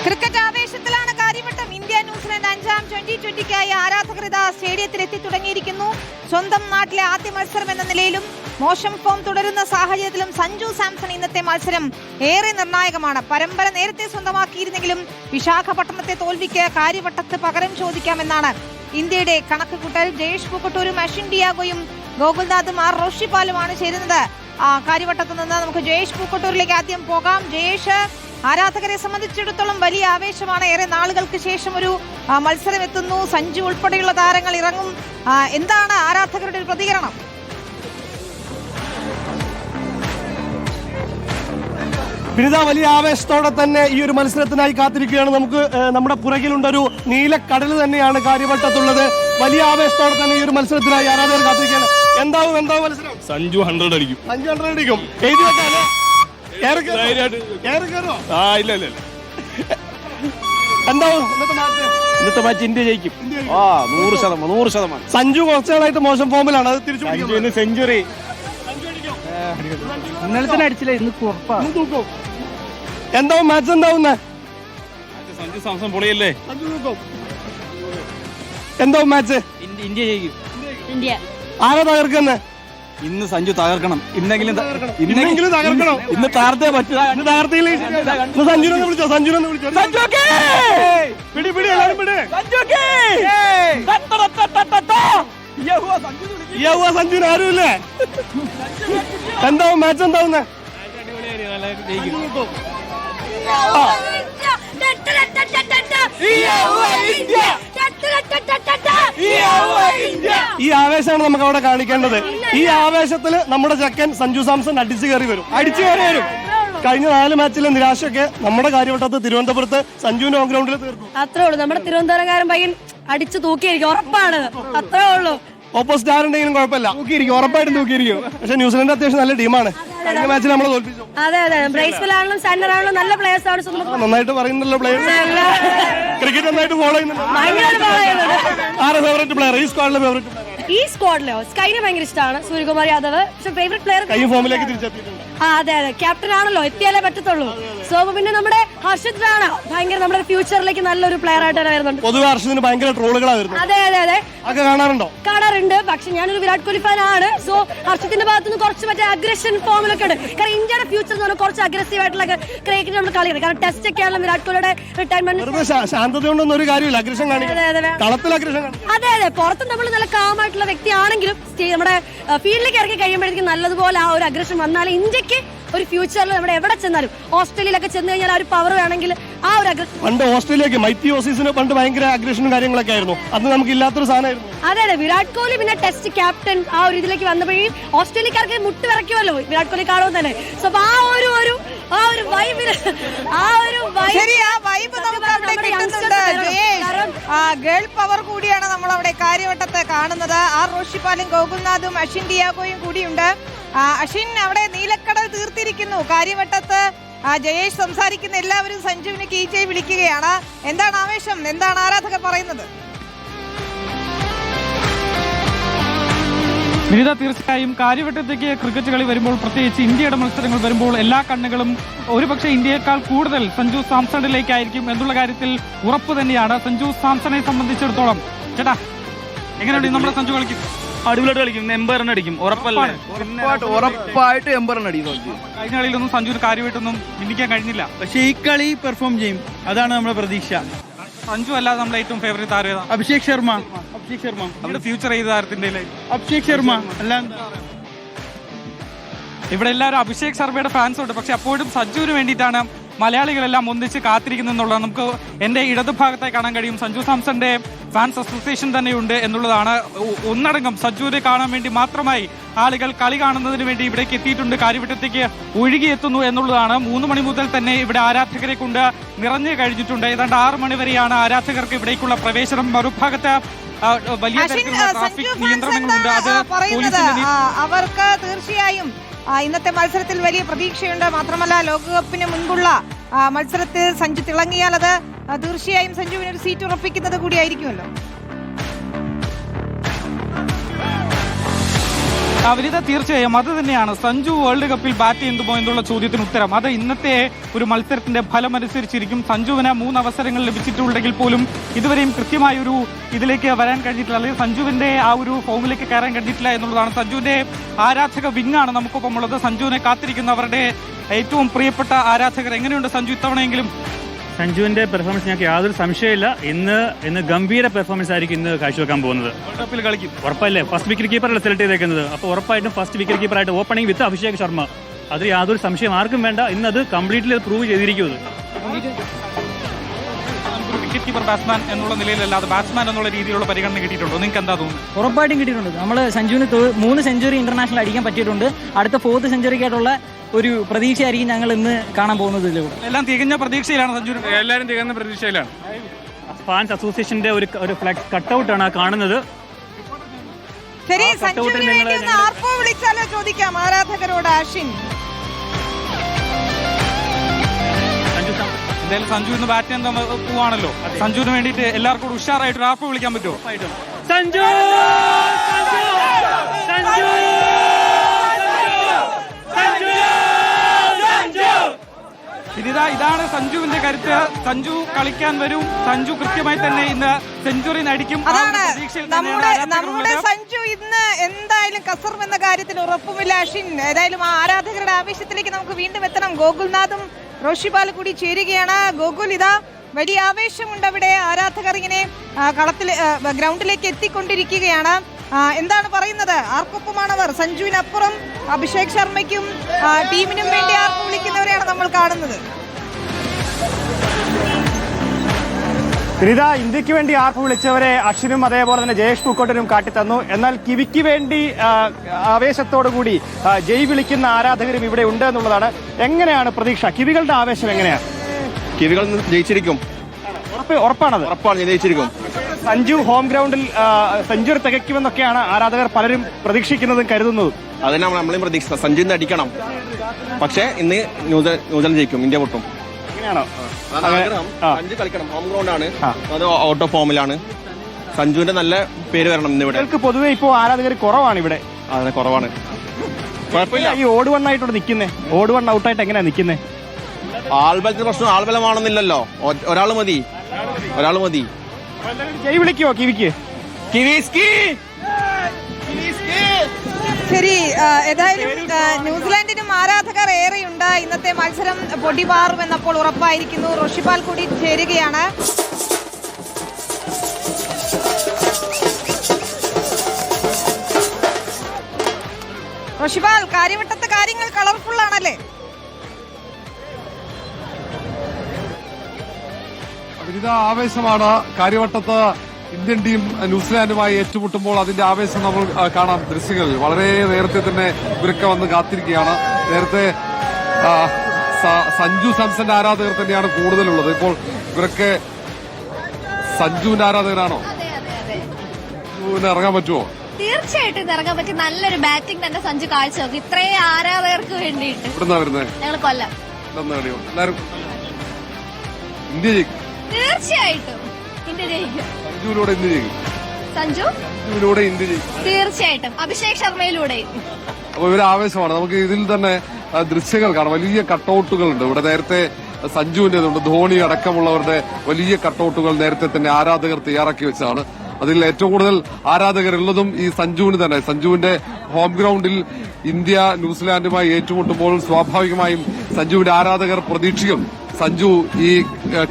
Cricket ആവേശത്തിലാണ് Karyavattom. India New Zealand 5ാം T20ക്കായി ആരാധകർ ഇതാ സ്റ്റേഡിയത്തിൽ എത്തി തുടങ്ങിയിരിക്കുന്നു. സ്വന്തം നാട്ടിലെ ആദ്യ മത്സരം എന്ന നിലയിലും മോശം ഫോം തുടരുന്ന സാഹചര്യത്തിലും സഞ്ജു സാംസൺ ഇന്നത്തെ മത്സരം ഏറെ നിർണായകമാണ്. പരമ്പര നേരത്തെ സ്വന്തമാക്കിയിരുന്നെങ്കിലും വിശാഖപട്ടണത്തെ തോൽവിക്ക് കാര്യവട്ടത്ത് പകരം ചോദിക്കാമെന്നാണ് ഇന്ത്യയുടെ കണക്കുകൂട്ടൽ. ജയേഷ് പൂക്കട്ടൂരും അശ്വിൻ ഡിയാഗോയും ഗോകുൽനാഥും ആർ റോഷിപാലുമാണ് ചേരുന്നത്. കാര്യവട്ടത്ത് നിന്ന് നമുക്ക് ജയേഷ് പൂക്കട്ടൂരിലേക്ക് ആദ്യം പോകാം. ജയേഷ്, ആരാധകരെ സംബന്ധിച്ചിടത്തോളം വലിയ ആവേശമാണ്. ഏറെ നാളുകൾക്ക് ശേഷം ഒരു മത്സരം എത്തുന്നു. സഞ്ജു ഉൾപ്പെടെയുള്ള താരങ്ങൾ ഇറങ്ങും. എന്താണ് ആരാധകരുടെ ഒരു പ്രതികരണം? വിനിത, വലിയ ആവേശത്തോടെ തന്നെ ഈ ഒരു മത്സരത്തിനായി കാത്തിരിക്കുകയാണ്. നമുക്ക് നമ്മുടെ പുറകിലുണ്ടൊരു നീലക്കടൽ തന്നെയാണ് കാര്യവട്ടത്തുള്ളത്. വലിയ ആവേശത്തോടെ തന്നെ ഈ ഒരു മത്സരത്തിനായി ആരാധകർ കാത്തിരിക്കുകയാണ്. എന്താവും മത്സരം? സഞ്ജു 100 അടിക്കും. സഞ്ജു 100 അടിക്കും. എഴുതി വെക്കാനോ? എന്താവും ഇന്നത്തെ മാച്ച് ഇന്ത്യ ജയിക്കും. 100%. സഞ്ജു കുറച്ചുകളായിട്ട് മോശം ഫോമിലാണ്. അത് തിരിച്ചു സെഞ്ചുറി ഇന്നലെ തന്നെ അടിച്ചില്ല, ഇന്ന് തൂക്കും. എന്താവും മാച്ച്? എന്താവുന്ന സഞ്ജു സാംസൺ പൊളിയല്ലേ? എന്താവും മാച്ച്? ഇന്ത്യ ജയിക്കും. ഇന്ത്യ ആരാ തകർക്കുന്നെ? ഇന്ന് സഞ്ജു തകർക്കണം. ഇന്നെങ്കിലും തകർക്കണം. ഇന്ന് താർത്തേ പറ്റില്ല. സഞ്ജുനെ വിളിച്ചോ? പിടി എല്ലാരും പിടി. സഞ്ജുന് ആരുമില്ലേ? എന്താവും മാച്ച്? എന്താവുന്നേ? ഈ ആവേശമാണ് നമുക്ക് അവിടെ കാണിക്കേണ്ടത്. ഈ ആവേശത്തില് നമ്മുടെ ചെക്കൻ സഞ്ജു സാംസൺ അടിച്ചു കയറി വരും. കഴിഞ്ഞ 4 മാച്ചിലെ നിരാശയൊക്കെ നമ്മുടെ കാര്യവട്ടത്ത് തിരുവനന്തപുരത്ത് സഞ്ജുവിന്റെ ഹോം ഗ്രൗണ്ടിൽ തീർന്നു. അത്രേ ഉള്ളൂ. നമ്മുടെ തിരുവനന്തപുരംകാരൻ പയ്യൻ അടിച്ചു തൂക്കിയിരിക്കും, ഉറപ്പാണ്. അത്രേ ഉള്ളൂ. ഓപ്പോസിറ്റ് ആരുണ്ടെങ്കിലും കുഴപ്പമില്ല, ഉറപ്പായിട്ടും തൂക്കിയിരിക്കും. പക്ഷെ ന്യൂസിലൻഡ് അത്യാവശ്യം നല്ല ടീമാണ്. കഴിഞ്ഞ മാച്ചിൽ നമ്മളെ തോൽപ്പിച്ചു. അതെ, ബ്രേസ്വെല്ലാണെങ്കിലും സാൻഡർ ആണെങ്കിലും നല്ല പ്ലേയേഴ്സ് ആണ്. നന്നായിട്ട് പറയുന്നല്ലോ പ്ലേയേഴ്സ്. ക്രിക്കറ്റ് നന്നായിട്ട് ഫോളോ ചെയ്യുന്നുണ്ട്. ആരുടെ ഫേവറേറ്റ് പ്ലെയർ? ഈ സ്ക്വാഡിലെ ഫേവറേറ്റ് പ്ലെയർ? ഈ സ്ക്വാഡിലോ സ്കൈനെ ഭയങ്കര ഇഷ്ടമാണ്, സൂര്യകുമാർ യാദവ്. പക്ഷെ ഫേവറേറ്റ് പ്ലെയർ കൈ ഫോമിലേക്ക് തിരിച്ചെത്തിയിട്ടുണ്ട്. അതെ, ക്യാപ്റ്റൻ ആണല്ലോ, എത്തിയാലേ പറ്റത്തുള്ളൂ. സോ പിന്നെ നമ്മുടെ ഹർഷിത് റാണ ഭയങ്കര നമ്മുടെ ഫ്യൂച്ചറിലേക്ക് നല്ലൊരു പ്ലെയർ ആയിട്ട് വരുന്നുണ്ട്. പൊതുവെ ഹർഷിതിന് ഭയങ്കര ട്രോളുകളായിരുന്നു. അതെ, ഒക്കെ കാണാറുണ്ട്. പക്ഷെ ഞാനൊരു വിരാട് കോഹ്ലി ഫാൻ ആണ്. സോ ഹർഷിത്തിന്റെ ഭാഗത്തുനിന്ന് കുറച്ച് മറ്റേ അഗ്രഷൻ ഫോമിലൊക്കെ ഉണ്ട്. കാരണം ഇന്ത്യയുടെ ഫ്യൂച്ചർ എന്ന് പറഞ്ഞാൽ കുറച്ച് അഗ്രസീവ് ആയിട്ടുള്ള ക്രിക്കറ്റ് നമ്മൾ കളിക്കണം. കാരണം ടെസ്റ്റ് ഒക്കെ ആണല്ലോ വിരാട് കോഹ്ലിയുടെ റിട്ടയർമെന്റ്. ശാന്തതയൊന്നും ഒരു കാര്യമില്ല, അഗ്രഷൻ കളത്തിൽ അഗ്രഷൻ. അതെ, പുറത്ത് നമ്മൾ നല്ല കാമായിട്ടുള്ള വ്യക്തിയാണെങ്കിലും നമ്മുടെ ഫീൽഡിലേക്ക് ഇറക്കി കഴിയുമ്പോഴേക്കും നല്ലതുപോലെ ആ ഒരു അഗ്രഷൻ വന്നാലും ഇന്ത്യക്ക് ഒരു ഫ്യൂച്ചറിൽ നമ്മുടെ എവിടെ ചെന്നാലും ഓസ്ട്രേലിയയിലൊക്കെ ചെന്ന് കഴിഞ്ഞാൽ ആ ഒരു പവർ വേണമെങ്കിൽ ആ ഒരു അഗ്രഷൻ. പണ്ട് ഓസ്ട്രേലിയക്ക് മൈറ്റി ഓസീസിന് പണ്ട് ഭയങ്കര അഗ്രഷനും കാര്യങ്ങളൊക്കെ ആയിരുന്നു. അത് നമുക്ക് ഇല്ലാത്തൊരു സാധനമായിരുന്നു. അതെ, വിരാട് കോഹ്ലി പിന്നെ ടെസ്റ്റ് ക്യാപ്റ്റൻ ആ ഒരു ഇതിലേക്ക് വന്നപ്പോഴും ഓസ്ട്രേലിയക്കാർക്ക് മുട്ട് വിറയ്ക്കുമല്ലോ വിരാട് കോഹ്ലി കാണുമ്പോൾ തന്നെ. സോ ആ ഒരു വൈബില് ഗേൾ പവർ കൂടിയാണ് നമ്മൾ അവിടെ കാര്യവട്ടത്ത് കാണുന്നത്. ആർ റോഷിപാലും ഗോകുൽനാഥും അശ്വിൻ ഡിയാഗോയും കൂടിയുണ്ട്. അശ്വിൻ, അവിടെ നീലക്കടൽ തീർത്തിരിക്കുന്നു. കാര്യവട്ടത്ത് ജയേഷ് സംസാരിക്കുന്ന എല്ലാവരും സഞ്ജുവിനെ കീച്ചേ വിളിക്കുകയാണ്. എന്താണ് ആവേശം? എന്താണ് ആരാധകർ പറയുന്നത്? വിനിത, തീർച്ചയായും കാര്യവട്ടത്തേക്ക് ക്രിക്കറ്റ് കളി വരുമ്പോൾ, പ്രത്യേകിച്ച് ഇന്ത്യയുടെ മത്സരങ്ങൾ വരുമ്പോൾ എല്ലാ കണ്ണുകളും ഒരുപക്ഷെ ഇന്ത്യയെക്കാൾ കൂടുതൽ സഞ്ജു സാംസണിലേക്കായിരിക്കും എന്നുള്ള കാര്യത്തിൽ ഉറപ്പ് തന്നെയാണ്. സഞ്ജു സാംസണെ സംബന്ധിച്ചിടത്തോളം ചേട്ടാ, എങ്ങനെയുണ്ട് നമ്മുടെ സഞ്ജു കളിക്കും? അടിപൊളിയായിട്ട് കളിക്കും. എംപയറിന് അടിക്കും, ഉറപ്പായിട്ട് എംപയറിന് അടിക്കും. കഴിഞ്ഞ കളിയിലൊന്നും സഞ്ജുവിന് കാര്യമായിട്ടൊന്നും മിന്നിക്കാൻ കഴിഞ്ഞില്ല. പക്ഷേ ഈ കളി പെർഫോം ചെയ്യും, അതാണ് നമ്മുടെ പ്രതീക്ഷ. സഞ്ജു അല്ലാതെ നമ്മുടെ ഏറ്റവും ഫേവറേറ്റ് താരം ഏതാ? അഭിഷേക് ശർമ്മ. നമ്മുടെ ഫ്യൂച്ചർ ഏത് താരത്തിന്റെ? അഭിഷേക് ശർമ്മ. ഇവിടെ എല്ലാവരും അഭിഷേക് ശർമ്മയുടെ ഫാൻസ് ഉണ്ട്. പക്ഷെ അപ്പോഴും സഞ്ജുവിന് വേണ്ടിയിട്ടാണ് മലയാളികളെല്ലാം ഒന്നിച്ച് കാത്തിരിക്കുന്നു എന്നുള്ളത് നമുക്ക് എന്റെ ഇടതുഭാഗത്തായി കാണാൻ കഴിയും. സഞ്ജു സാംസന്റെ ഫാൻസ് അസോസിയേഷൻ തന്നെയുണ്ട് എന്നുള്ളതാണ്. ഒന്നടങ്കം സഞ്ജുവിനെ കാണാൻ വേണ്ടി മാത്രമായി ആളുകൾ കളി കാണുന്നതിന് വേണ്ടി ഇവിടേക്ക് എത്തിയിട്ടുണ്ട്. കാര്യവട്ടത്തേക്ക് ഒഴുകിയെത്തുന്നു എന്നുള്ളതാണ്. 3 മണി മുതൽ തന്നെ ഇവിടെ ആരാധകരെ കൊണ്ട് നിറഞ്ഞു കഴിഞ്ഞിട്ടുണ്ട്. ഏതാണ്ട് 6 മണി വരെയാണ് ആരാധകർക്ക് ഇവിടേക്കുള്ള പ്രവേശനം. മറുഭാഗത്ത് വലിയ തരത്തിലുള്ള ട്രാഫിക് നിയന്ത്രണങ്ങളുണ്ട്. അത് അവർക്ക് തീർച്ചയായും ഇന്നത്തെ മത്സരത്തിൽ വലിയ പ്രതീക്ഷയുണ്ട്. മാത്രമല്ല, ലോകകപ്പിന് മുൻപുള്ള മത്സരത്തിൽ സഞ്ജു തിളങ്ങിയാൽ അത് തീർച്ചയായും സഞ്ജുവിന് ഒരു സീറ്റ് ഉറപ്പിക്കുന്നത് കൂടിയായിരിക്കുമല്ലോ. വിനിത, തീർച്ചയായും അത് തന്നെയാണ് സഞ്ജു വേൾഡ് കപ്പിൽ ബാറ്റ് ചെയ്യുന്നുമോ എന്നുള്ള ചോദ്യത്തിന് ഉത്തരം. അത് ഇന്നത്തെ ഒരു മത്സരത്തിന്റെ ഫലം അനുസരിച്ചിരിക്കും. സഞ്ജുവിന് 3 അവസരങ്ങൾ ലഭിച്ചിട്ടുണ്ടെങ്കിൽ പോലും ഇതുവരെയും കൃത്യമായൊരു ഇതിലേക്ക് വരാൻ കഴിഞ്ഞിട്ടില്ല, അല്ലെങ്കിൽ സഞ്ജുവിന്റെ ആ ഒരു ഫോമിലേക്ക് കയറാൻ കഴിഞ്ഞിട്ടില്ല എന്നുള്ളതാണ്. സഞ്ജുവിന്റെ ആരാധക വിങ്ങാണ് നമുക്കൊപ്പം ഉള്ളത്. സഞ്ജുവിനെ കാത്തിരിക്കുന്നവരുടെ ഏറ്റവും പ്രിയപ്പെട്ട ആരാധകർ. എങ്ങനെയുണ്ട് സഞ്ജു ഇത്തവണയെങ്കിലും? സഞ്ജുവിന്റെ പെർഫോമൻസ് ഞങ്ങൾക്ക് യാതൊരു സംശയമില്ല. ഇന്ന് ഗംഭീര പെർഫോമൻസ് ആയിരിക്കും ഇന്ന് കാഴ്ചവെക്കാൻ പോകുന്നത്. വേൾഡ് കപ്പിൽ കളിക്കും ഉറപ്പല്ലേ? ഫസ്റ്റ് വിക്കറ്റ് കീപ്പറല്ലേ സെലക്ട് ചെയ്തേക്കുന്നത്. അപ്പോൾ ഉറപ്പായിട്ടും ഫസ്റ്റ് വിക്കറ്റ് കീപ്പറായിട്ട് ഓപ്പണിംഗ് വിത്ത് അഭിഷേക് ശർമ്മ. അതിൽ യാതൊരു സംശയം ആർക്കും വേണ്ട. ഇന്ന് അത് കംപ്ലീറ്റ്ലി പ്രൂവ് ചെയ്തിരിക്കുന്നത്. വിക്കറ്റ് കീപ്പർ ബാറ്റ്സ്മാൻ എന്നുള്ള നിലയിലല്ലാതെ ബാറ്റ്സ്മാൻ എന്നുള്ള രീതിയിലുള്ള പരിഗണന കിട്ടിയിട്ടുണ്ടോ? നിങ്ങൾക്ക് എന്താ തോന്നുന്നു? ഉറപ്പായിട്ടും കിട്ടിയിട്ടുണ്ട്. നമ്മൾ സഞ്ജുവിന് 3 സെഞ്ചുറി ഇന്റർനാഷണൽ അടിക്കാൻ പറ്റിയിട്ടുണ്ട്. അടുത്ത 4th സെഞ്ചുറിക്കായിട്ടുള്ള ഒരു പ്രതീക്ഷയായിരിക്കും ഞങ്ങൾ ഇന്ന് കാണാൻ പോകുന്നത്. എല്ലാം തികഞ്ഞ പ്രതീക്ഷയിലാണ് സഞ്ജു. എല്ലാവരും തികഞ്ഞ പ്രതീക്ഷയിലാണ്. ഫാൻസ് അസോസിയേഷന്റെ ഒരു ഫ്ലെക്സ് കട്ടൗട്ടാണ് കാണുന്നത്. ശരി, സഞ്ജുവിന് വേണ്ടി ഒന്ന് ആർപ്പോ വിളിച്ചാലോ ചോദിക്കാം ആരാധകരോട്. അശ്വിൻ, എന്തായാലും സഞ്ജു ഇന്ന് ബാറ്റ് ചെയ്യാൻ പോവാണല്ലോ. സഞ്ജുവിന് വേണ്ടിയിട്ട് എല്ലാവർക്കും ഉഷാറായിട്ട് ആർപ്പോ വിളിക്കാൻ പറ്റുമോ? സഞ്ജു ഇതാണ് സഞ്ജുവിന്റെ കരുത്ത്. സഞ്ജു കളിക്കാൻ വരും. സഞ്ജു കൃത്യമായി തന്നെ ഇന്ന് സെഞ്ചുറി അടിക്കും. അതാണ് നമ്മുടെ സഞ്ജു ഇന്ന് എന്തായാലും കസറുമെന്ന കാര്യത്തിൽ ഉറപ്പുമില്ല. അശ്വിൻ, ഏതായാലും ആ ആരാധകരുടെ ആവേശത്തിലേക്ക് നമുക്ക് വീണ്ടും എത്തണം. ഗോകുൽനാഥും റോഷിപാൽ കൂടി ചേരുകയാണ്. ഗോകുൽ, ഇതാ വലിയ ആവേശമുണ്ട് അവിടെ. ആരാധകർ ഇങ്ങനെ ഗ്രൗണ്ടിലേക്ക് എത്തിക്കൊണ്ടിരിക്കുകയാണ്. എന്താണ് പറയുന്നത്? ആർക്കൊപ്പമാണവർ? സഞ്ജുവിനപ്പുറം അഭിഷേക് ശർമ്മയ്ക്കും ടീമിനും വേണ്ടി ആർപ്പ് വിളിക്കുന്നവരെയാണ് നമ്മൾ കാണുന്നത്. ഇതാ ഇന്ത്യക്ക് വേണ്ടി ആർപ്പ് വിളിച്ചവരെ അശ്വിനും അതേപോലെ തന്നെ ജയേഷ് പൂക്കോട്ടനും കാട്ടിത്തന്നു. എന്നാൽ കിവിക്ക് വേണ്ടി ആവേശത്തോടുകൂടി ജയ് വിളിക്കുന്ന ആരാധകരും ഇവിടെ ഉണ്ട് എന്നുള്ളതാണ്. എങ്ങനെയാണ് പ്രതീക്ഷ? കിവികളുടെ ആവേശം എങ്ങനെയാണ്? കിവികൾ ജയിച്ചിരിക്കും. ഉറപ്പാണത്? ഉറപ്പാണ്, ജയിച്ചിരിക്കും. സഞ്ജു ഹോം ഗ്രൗണ്ടിൽ സെഞ്ചുറി തികയ്ക്കുമെന്നൊക്കെയാണ് ആരാധകർ പലരും പ്രതീക്ഷിക്കുന്നതും കരുതുന്നതും. അതിനാണ് നമ്മളെയും പ്രതീക്ഷ. സഞ്ജു ഇന്ന് അടിക്കണം. പക്ഷേ ഇന്ന് ന്യൂസിലാൻഡ് ജയിക്കും, ഇന്ത്യ പൊട്ടും. അങ്ങനെയാണോ? സഞ്ജു കളിക്കണം. ഹോം ഗ്രൗണ്ട് ആണ്, അത് ഔട്ട് ഓഫ് ഫോമിലാണ്. സഞ്ജുവിന്റെ നല്ല പേര് വരണം ഇന്ന് ഇവിടെ. പൊതുവെ ഇപ്പോൾ ആരാധകർ കുറവാണ് ഇവിടെ. അതെ, കുറവാണ്. കുഴപ്പമില്ല. ഈ ഓട് വണ്ണായിട്ടോട് നിൽക്കുന്നേ, ഓട് വൺ ഔട്ടായിട്ട് എങ്ങനെയാ നിൽക്കുന്നേ? ആൾബലത്തിന്റെ പ്രശ്നം ആൾബലമാണെന്നില്ലല്ലോ. ഒരാൾ മതി. ജയ് വിളിക്കുവോ കിവിക്ക്? ശരി, ഏതായാലും ന്യൂസിലാൻഡിനും ആരാധകർ ഏറെയുണ്ട്. ഇന്നത്തെ മത്സരം പൊടിപാറുമെന്നപ്പോൾ ഉറപ്പായിരിക്കുന്നു. റോഷിപാൽ കൂടി ചേരുകയാണ്. റോഷിപാൽ, കാര്യവട്ടത്തെ കാര്യങ്ങൾ കളർഫുൾ ആണല്ലേ? ആവേശമാണ് കാര്യവട്ടത്ത്. ഇന്ത്യൻ ടീം ന്യൂസിലാൻഡുമായി ഏറ്റുമുട്ടുമ്പോൾ അതിന്റെ ആവേശം നമ്മൾ കാണാം ദൃശ്യങ്ങളിൽ. വളരെ നേരത്തെ തന്നെ ഇവരൊക്കെ വന്ന് കാത്തിരിക്കുകയാണ്. നേരത്തെ സഞ്ജു സാംസന്റെ ആരാധകർ തന്നെയാണ് കൂടുതലുള്ളത്. ഇപ്പോൾ ഇവരൊക്കെ സഞ്ജുവിന്റെ ആരാധകരാണോ? സഞ്ജുവിന് ഇറങ്ങാൻ പറ്റുമോ? തീർച്ചയായിട്ടും ഇറങ്ങാൻ പറ്റും. നല്ലൊരു ബാറ്റിംഗ് തന്നെ സഞ്ജു കാഴ്ചവെക്കും ഇത്രയും ആരാധകർക്ക് വേണ്ടിയിട്ട്. ഇവിടുന്നാ വരുന്നത്? ഞങ്ങൾ കൊല്ലം. എല്ലാവരും ഇന്ത്യ ജയിക്കും. തീർച്ചയായിട്ടും ഇന്ത്യ ജയിക്കും. സഞ്ജുവിലൂടെ ഇന്ത്യ ജയിക്കും. സഞ്ജുവിലൂടെ ഇന്ത്യ ജയിക്കും. തീർച്ചയായിട്ടും അഭിഷേക് ശർമ്മയിലൂടെ. അപ്പൊ ഇവര് ആവേശമാണ്. നമുക്ക് ഇതിൽ തന്നെ ദൃശ്യങ്ങൾ കാണാം. വലിയ കട്ടൌട്ടുകളുണ്ട് ഇവിടെ. നേരത്തെ സഞ്ജുവിന്റേതുണ്ട്, ധോണി അടക്കമുള്ളവരുടെ വലിയ കട്ടൌട്ടുകൾ നേരത്തെ തന്നെ ആരാധകർ തയ്യാറാക്കി വെച്ചതാണ്. അതിൽ ഏറ്റവും കൂടുതൽ ആരാധകരുള്ളതും ഈ സഞ്ജുവിന് തന്നെ. സഞ്ജുവിന്റെ ഹോം ഗ്രൗണ്ടിൽ ഇന്ത്യ ന്യൂസിലാൻഡുമായി ഏറ്റുമുട്ടുമ്പോൾ സ്വാഭാവികമായും സഞ്ജുവിന്റെ ആരാധകർ പ്രതീക്ഷിക്കും സഞ്ജു ഈ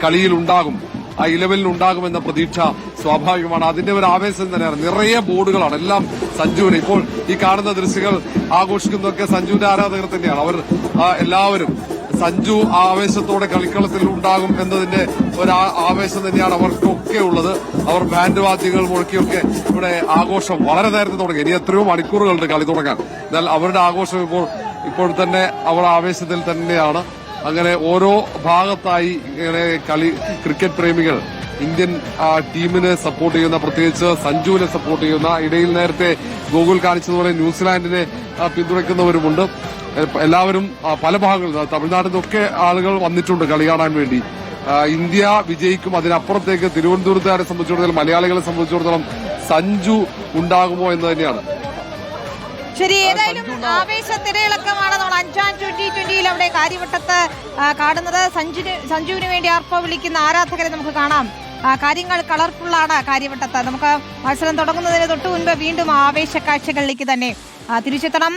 കളിയിൽ ഉണ്ടാകും, ആ 11-ൽ ഉണ്ടാകുമെന്ന പ്രതീക്ഷ സ്വാഭാവികമാണ്. അതിന്റെ ഒരു ആവേശം തന്നെയാണ്. നിറയെ ബോർഡുകളാണ് എല്ലാം സഞ്ജുവിന്. ഇപ്പോൾ ഈ കാണുന്ന ദൃശ്യങ്ങൾ ആഘോഷിക്കുന്നതൊക്കെ സഞ്ജുവിന്റെ ആരാധകർ തന്നെയാണ്. അവർ എല്ലാവരും സഞ്ജു ആവേശത്തോടെ കളിക്കളത്തിൽ ഉണ്ടാകും എന്നതിന്റെ ഒരു ആവേശം തന്നെയാണ് അവർക്കൊക്കെ ഉള്ളത്. അവർ ബാൻഡ് വാദ്യങ്ങൾ മുഴക്കിയൊക്കെ ഇവിടെ ആഘോഷം വളരെ നേരത്തെ തുടങ്ങി. ഇനി എത്രയോ മണിക്കൂറുകളുണ്ട് കളി തുടങ്ങാൻ. എന്നാൽ അവരുടെ ആഘോഷം ഇപ്പോൾ തന്നെ അവർ ആവേശത്തിൽ തന്നെയാണ്. അങ്ങനെ ഓരോ ഭാഗത്തായി ഇങ്ങനെ ക്രിക്കറ്റ് പ്രേമികൾ ഇന്ത്യൻ ടീമിനെ സപ്പോർട്ട് ചെയ്യുന്ന, പ്രത്യേകിച്ച് സഞ്ജുവിനെ സപ്പോർട്ട് ചെയ്യുന്ന, ഇടയിൽ നേരത്തെ ഗോകുൽ കാണിച്ചതുപോലെ ന്യൂസിലാൻഡിനെ പിന്തുണയ്ക്കുന്നവരുമുണ്ട്. എല്ലാവരും പല ഭാഗങ്ങളിൽ, തമിഴ്നാട്ടിൽ നിന്നൊക്കെ ആളുകൾ വന്നിട്ടുണ്ട് കളി കാണാൻ വേണ്ടി. ഇന്ത്യ വിജയിക്കും. അതിനപ്പുറത്തേക്ക് തിരുവനന്തപുരത്തുകാരെ സംബന്ധിച്ചിടത്തോളം, മലയാളികളെ സംബന്ധിച്ചിടത്തോളം സഞ്ജു ഉണ്ടാകുമോ എന്ന് തന്നെയാണ്. ശരി, ഏതായാലും ആവേശത്തിരയിളക്കമാണ് നമ്മൾ 5ാം T20 അവിടെ കാര്യവട്ടത്ത് കാണുന്നത്. സഞ്ജുവിന് വേണ്ടി ആർപ്പോ വിളിക്കുന്ന ആരാധകരെ നമുക്ക് കാണാം. കാര്യങ്ങൾ കളർഫുള്ളാണ് കാര്യവട്ടത്ത്. നമുക്ക് മത്സരം തുടങ്ങുന്നതിന് തൊട്ടു മുൻപ് വീണ്ടും ആവേശ കാഴ്ചകളിലേക്ക് തന്നെ തിരിച്ചെത്തണം.